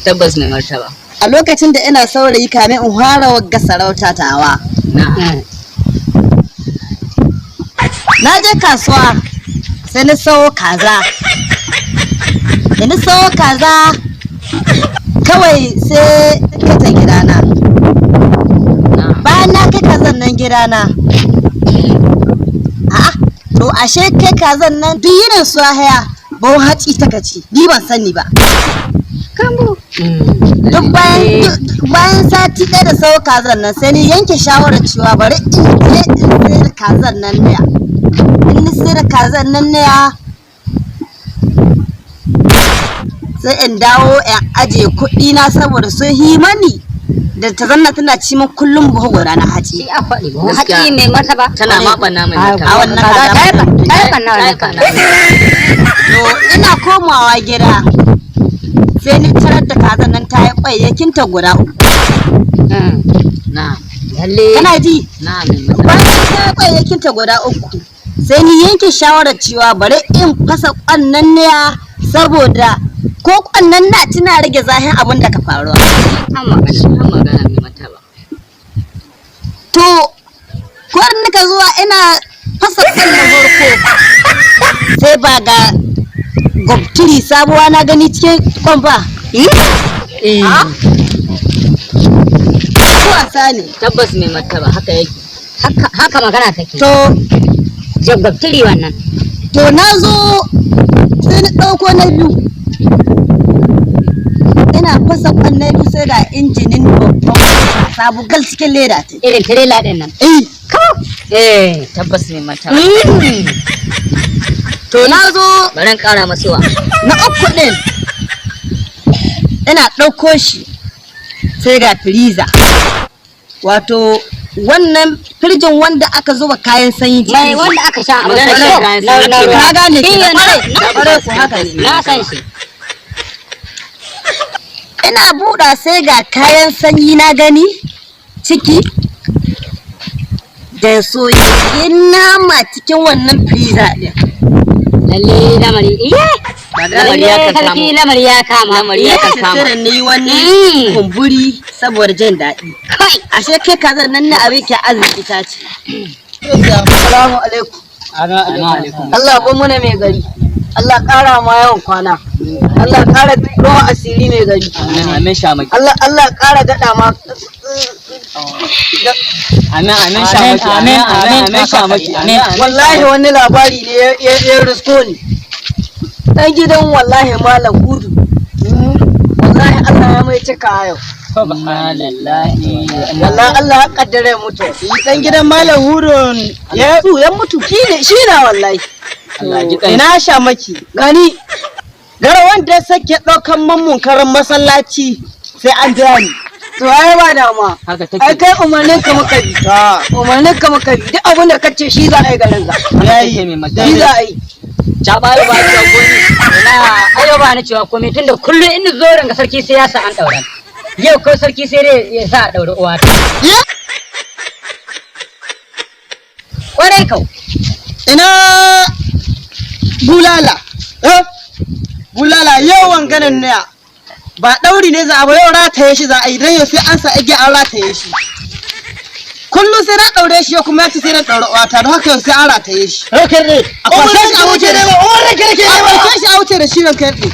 tabbas mai martaba. A lokacin da ina saurayi kamin in fara wagga sarauta tawa. Na je kasuwa sai na sawo kaza. Da na sawo kaza kawai sai ta gidana. Bayan na kai kazan nan gidana. A'a, to ashe kai kazan nan duk irin su haya bawon haci ta kaci. Ni ban sani ba. Kambo. Duk bayan sati ɗaya da sawo kazan nan sai ni yanke shawarar cewa bari in je in sayar kazan nan ne. In ni sayar kazan nan ne sai in dawo in aje kuɗi na saboda sun himani da ta zanna tana ci min kullum buhu guda na haci. A faɗi ba. Haƙi mai martaba. Tana maɓana mai martaba. A wannan kaza. To ina komawa gida sai ni tarar da kazan nan ta yi ƙwayyakinta guda 3. Lalle. Kana ji? Na mai martaba. Bayan ta yi ƙwayyakinta guda 3 sai ni yanke shawarar cewa bari in fasa ƙwannan ne saboda ko ƙwannan na tana rage zahin abin da ka faruwa. An magana mai martaba. To kwar nika zuwa ina fasa ƙwannan farko sai ba ga gwabturi sabuwa na gani cikin kwamfa. Wasa ne. Tabbas mai martaba haka yake. Haka magana take. To Jaggabtiri wannan. To na zo sai na ɗauko na biyu. Ina fasa ƙwannan biyu sai ga injinin babban sabu gal cikin leda ta. Irin tirela ɗin nan. Tabbas mai martaba. To na zo Bari in ƙara masuwa. na 3 ɗin. Ina ɗauko shi sai ga firiza. Wato wannan firjin wanda aka zuba kayan sanyi ciki. Mai wanda aka sha a Magana masarauta. kayan sanyi. Ka gane ki Iya, ƙwarai ku haka ne. na san shi. Ina buɗa sai ga kayan sanyi na gani ciki da soyayyen nama cikin wannan firiza ɗin. Lalle lamari. Iye. Lamari ya kan Sarki samu. lamari ya kama. Lamari ya kan kama. Sai ni wani kumburi saboda jin daɗi. Kai. Ashe kai kazan nan na abin ke arziki ta ce. Assalamu alaikum. Allah ba muna mai gari. Allah ƙara ma yawan kwana. Allah ƙara ruwa asiri mai gari. Amin shamaki. Allah ƙara daɗa ma. Amin shamaki. Amin shamaki. Wallahi wani labari ne ya risko ni. Dan gidan wallahi malam hudu. Wallahi Allah ya mai cika yau. Subhanallahi. Wallahi Allah ya kaddare mutu. Dan gidan malam hudun ya mutu. Shi na wallahi. Ina sha maki gani gara wanda ya sake ɗaukan mammun karan masallaci sai an biya ni. To ai ba dama. Haka take. Ai kai umarnin ka muka bi. Umarnin ka muka bi. Duk abin da kace shi za a yi garin za. Yayi mai martaba. Shi za a yi. Jabaru ba ta goni. Ina ayo ba ni cewa komai tunda kullum in zo ranga sarki sai ya sa an daura. Yau ko sarki sai dai ya sa a daura uwa ta. Kwarai kau. Ina bulala. Bulala yawan ganin ne ba ɗauri ne za a ba yau rataye shi za a yi don yau sai an sa igi an rataye shi. Kullum sai na ɗaure shi kuma ya ci sai na ɗaure wata don haka yau sai an rataye shi. Rakar ne. A kwashe shi a wuce da shi. A kwashe shi a wuce da shi ranka yarɗe.